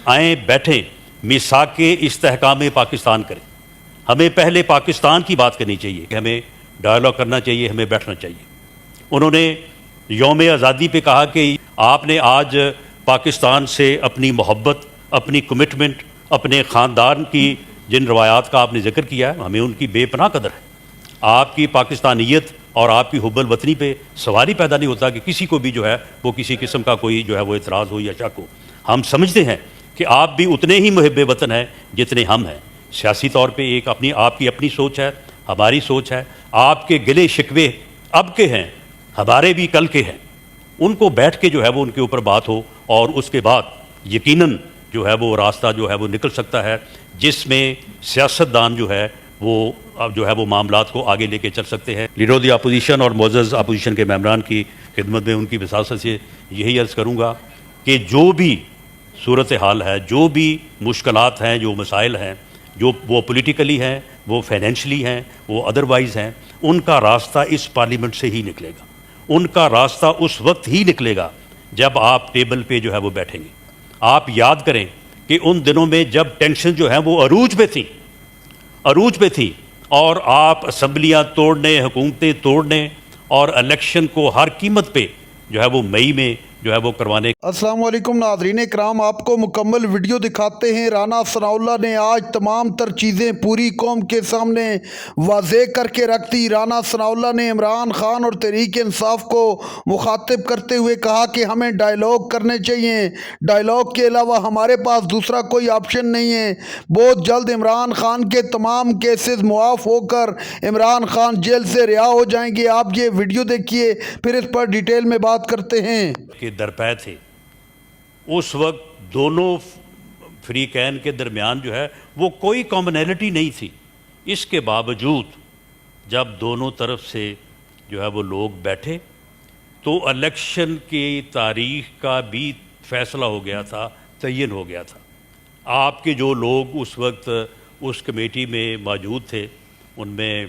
آئیں بیٹھیں میثاق استحکام پاکستان کریں. ہمیں پہلے پاکستان کی بات کرنی چاہیے کہ ہمیں ڈائلاگ کرنا چاہیے, ہمیں بیٹھنا چاہیے. انہوں نے یوم آزادی پہ کہا کہ آپ نے آج پاکستان سے اپنی محبت, اپنی کمٹمنٹ, اپنے خاندان کی جن روایات کا آپ نے ذکر کیا ہے, ہمیں ان کی بے پناہ قدر ہے. آپ کی پاکستانیت اور آپ کی حب الوطنی پہ سوال ہی پیدا نہیں ہوتا کہ کسی کو بھی جو ہے وہ کسی قسم کا کوئی جو ہے وہ اعتراض ہو یا شک ہو. ہم سمجھتے ہیں کہ آپ بھی اتنے ہی محب وطن ہیں جتنے ہم ہیں. سیاسی طور پہ ایک آپ کی اپنی سوچ ہے, ہماری سوچ ہے. آپ کے گلے شکوے اب کے ہیں, ہمارے بھی کل کے ہیں. ان کو بیٹھ کے جو ہے وہ ان کے اوپر بات ہو, اور اس کے بعد یقیناً جو ہے وہ راستہ جو ہے وہ نکل سکتا ہے جس میں سیاستدان جو ہے وہ معاملات کو آگے لے کے چل سکتے ہیں. لیڈر آف دی اپوزیشن اور معزز اپوزیشن کے ممبران کی خدمت میں ان کی وساطت سے یہی عرض کروں گا کہ جو بھی صورتحال ہے, جو بھی مشکلات ہیں, جو مسائل ہیں, جو وہ پولیٹیکلی ہیں, وہ فائنینشلی ہیں, وہ ادروائز ہیں, ان کا راستہ اس پارلیمنٹ سے ہی نکلے گا. ان کا راستہ اس وقت ہی نکلے گا جب آپ ٹیبل پہ جو ہے وہ بیٹھیں گے. آپ یاد کریں کہ ان دنوں میں جب ٹینشن جو ہے وہ عروج پہ تھی اور آپ اسمبلیاں توڑنے, حکومتیں توڑنے اور الیکشن کو ہر قیمت پہ جو ہے وہ مئی میں جو ہے وہ کروانے. السلام علیکم ناظرین کرام, آپ کو مکمل ویڈیو دکھاتے ہیں. رانا ثناء اللہ نے آج تمام تر چیزیں پوری قوم کے سامنے واضح کر کے رکھ دی. رانا ثناء اللہ نے عمران خان اور تحریک انصاف کو مخاطب کرتے ہوئے کہا کہ ہمیں ڈائلاگ کرنے چاہیے, ڈائلاگ کے علاوہ ہمارے پاس دوسرا کوئی آپشن نہیں ہے. بہت جلد عمران خان کے تمام کیسز معاف ہو کر عمران خان جیل سے رہا ہو جائیں گے. آپ یہ ویڈیو دیکھیے, پھر اس پر ڈیٹیل میں بات کرتے ہیں. کہ درپے تھے اس وقت دونوں فریقین کے درمیان جو ہے وہ کوئی کامنالٹی نہیں تھی. اس کے باوجود جب دونوں طرف سے جو ہے وہ لوگ بیٹھے تو الیکشن کی تاریخ کا بھی فیصلہ ہو گیا تھا, تعین ہو گیا تھا. آپ کے جو لوگ اس وقت اس کمیٹی میں موجود تھے ان میں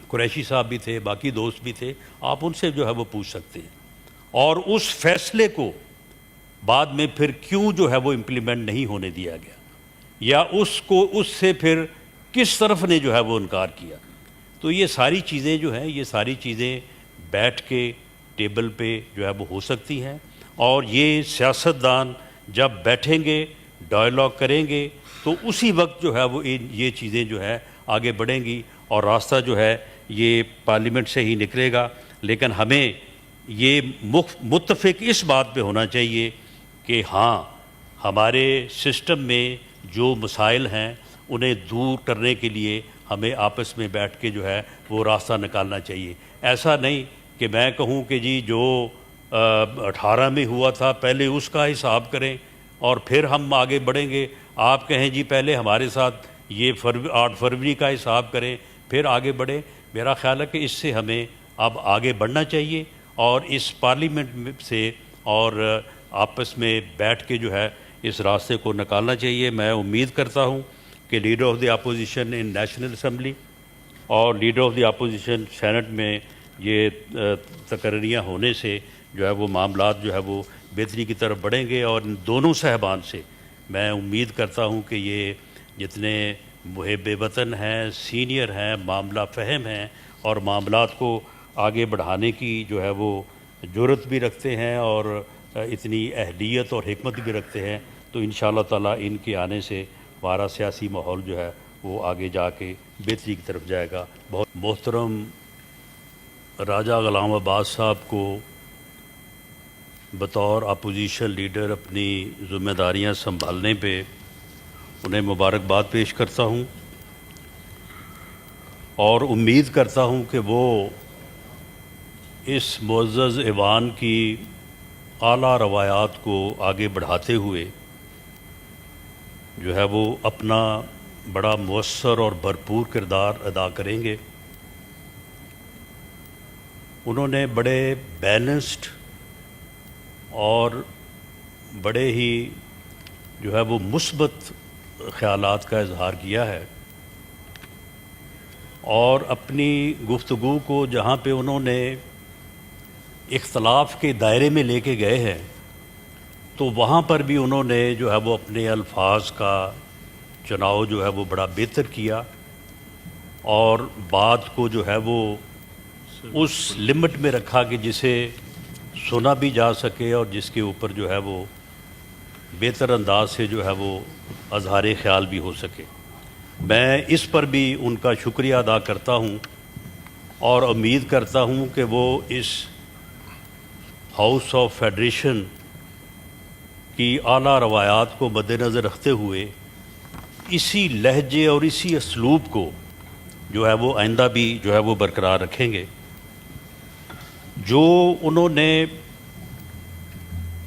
قریشی صاحب بھی تھے, باقی دوست بھی تھے, آپ ان سے جو ہے وہ پوچھ سکتے ہیں. اور اس فیصلے کو بعد میں پھر کیوں جو ہے وہ امپلیمنٹ نہیں ہونے دیا گیا, یا اس سے پھر کس طرف نے جو ہے وہ انکار کیا. تو یہ ساری چیزیں جو ہیں, یہ ساری چیزیں بیٹھ کے ٹیبل پہ جو ہے وہ ہو سکتی ہیں. اور یہ سیاستدان جب بیٹھیں گے, ڈائلاگ کریں گے, تو اسی وقت جو ہے وہ یہ چیزیں جو ہے آگے بڑھیں گی اور راستہ جو ہے یہ پارلیمنٹ سے ہی نکلے گا. لیکن ہمیں یہ متفق اس بات پہ ہونا چاہیے کہ ہاں ہمارے سسٹم میں جو مسائل ہیں انہیں دور کرنے کے لیے ہمیں آپس میں بیٹھ کے جو ہے وہ راستہ نکالنا چاہیے. ایسا نہیں کہ میں کہوں کہ جی جو 18 میں ہوا تھا پہلے اس کا حساب کریں اور پھر ہم آگے بڑھیں گے. آپ کہیں جی پہلے ہمارے ساتھ یہ 8 فروری کا حساب کریں پھر آگے بڑھیں. میرا خیال ہے کہ اس سے ہمیں اب آگے بڑھنا چاہیے اور اس پارلیمنٹ سے اور آپس میں بیٹھ کے جو ہے اس راستے کو نکالنا چاہیے. میں امید کرتا ہوں کہ leader of the opposition in national assembly اور leader of the opposition senate میں یہ تقرریاں ہونے سے جو ہے وہ معاملات جو ہے وہ بہتری کی طرف بڑھیں گے. اور ان دونوں صاحبان سے میں امید کرتا ہوں کہ یہ جتنے محب وطن ہیں, سینئر ہیں, معاملہ فہم ہیں اور معاملات کو آگے بڑھانے کی جو ہے وہ جرأت بھی رکھتے ہیں اور اتنی اہلیت اور حکمت بھی رکھتے ہیں, تو انشاءاللہ تعالیٰ ان کے آنے سے ہمارا سیاسی ماحول جو ہے وہ آگے جا کے بہتری کی طرف جائے گا. بہت محترم راجہ غلام عباس صاحب کو بطور اپوزیشن لیڈر اپنی ذمہ داریاں سنبھالنے پہ انہیں مبارکباد پیش کرتا ہوں اور امید کرتا ہوں کہ وہ اس معزز ایوان کی اعلیٰ روایات کو آگے بڑھاتے ہوئے جو ہے وہ اپنا بڑا مؤثر اور بھرپور کردار ادا کریں گے. انہوں نے بڑے بیلنسڈ اور بڑے ہی جو ہے وہ مثبت خیالات کا اظہار کیا ہے اور اپنی گفتگو کو جہاں پہ انہوں نے اختلاف کے دائرے میں لے کے گئے ہیں تو وہاں پر بھی انہوں نے جو ہے وہ اپنے الفاظ کا چناؤ جو ہے وہ بڑا بہتر کیا اور بات کو جو ہے وہ اس لمٹ میں رکھا کہ جسے سنا بھی جا سکے اور جس کے اوپر جو ہے وہ بہتر انداز سے جو ہے وہ اظہار خیال بھی ہو سکے. میں اس پر بھی ان کا شکریہ ادا کرتا ہوں اور امید کرتا ہوں کہ وہ اس ہاؤس آف فیڈریشن کی اعلیٰ روایات کو مد نظر رکھتے ہوئے اسی لہجے اور اسی اسلوب کو جو ہے وہ آئندہ بھی جو ہے وہ برقرار رکھیں گے. جو انہوں نے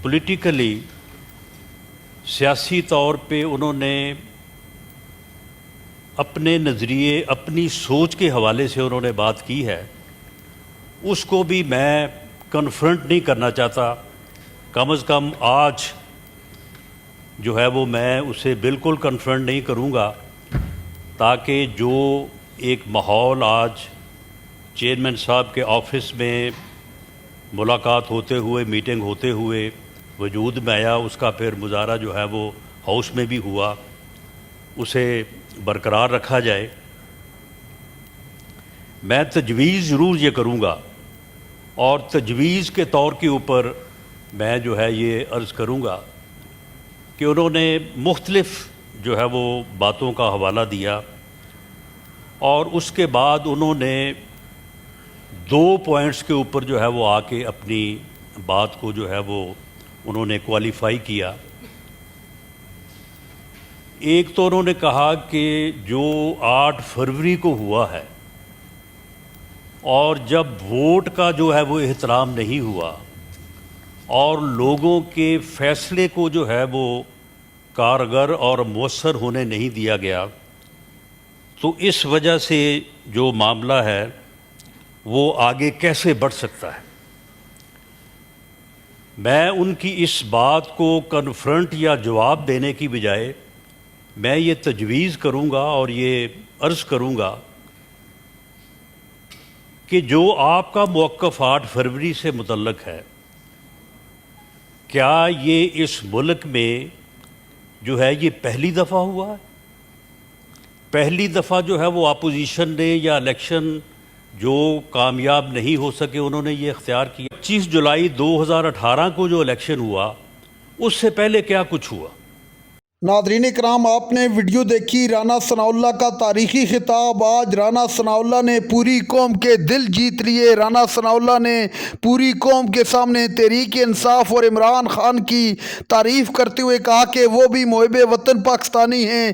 پولیٹیکلی سیاسی طور پہ انہوں نے اپنے نظریے اپنی سوچ کے حوالے سے انہوں نے بات کی ہے اس کو بھی میں کنفرنٹ نہیں کرنا چاہتا. کم از کم آج جو ہے وہ میں اسے بالکل کنفرنٹ نہیں کروں گا تاکہ جو ایک ماحول آج چیئرمین صاحب کے آفس میں ملاقات ہوتے ہوئے میٹنگ ہوتے ہوئے وجود میں آیا اس کا پھر مظاہرہ جو ہے وہ ہاؤس میں بھی ہوا اسے برقرار رکھا جائے. میں تجویز ضرور یہ کروں گا اور تجویز کے طور کے اوپر میں جو ہے یہ عرض کروں گا کہ انہوں نے مختلف جو ہے وہ باتوں کا حوالہ دیا اور اس کے بعد انہوں نے 2 پوائنٹس کے اوپر جو ہے وہ آ کے اپنی بات کو جو ہے وہ انہوں نے کوالیفائی کیا. ایک تو انہوں نے کہا کہ جو 8 فروری کو ہوا ہے اور جب ووٹ کا جو ہے وہ احترام نہیں ہوا اور لوگوں کے فیصلے کو جو ہے وہ کارگر اور مؤثر ہونے نہیں دیا گیا تو اس وجہ سے جو معاملہ ہے وہ آگے کیسے بڑھ سکتا ہے. میں ان کی اس بات کو کنفرنٹ یا جواب دینے کی بجائے میں یہ تجویز کروں گا اور یہ عرض کروں گا کہ جو آپ کا موقف 8 فروری سے متعلق ہے کیا یہ اس ملک میں جو ہے یہ پہلی دفعہ ہوا ہے؟ پہلی دفعہ جو ہے وہ اپوزیشن نے یا الیکشن جو کامیاب نہیں ہو سکے انہوں نے یہ اختیار کیا. 25 جولائی 2018 کو جو الیکشن ہوا اس سے پہلے کیا کچھ ہوا؟ ناظرین کرام آپ نے ویڈیو دیکھی رانا ثناء اللہ کا تاریخی خطاب. آج رانا ثناء اللہ نے پوری قوم کے دل جیت لیے. رانا ثناء اللہ نے پوری قوم کے سامنے تحریک انصاف اور عمران خان کی تعریف کرتے ہوئے کہا کہ وہ بھی محب وطن پاکستانی ہیں.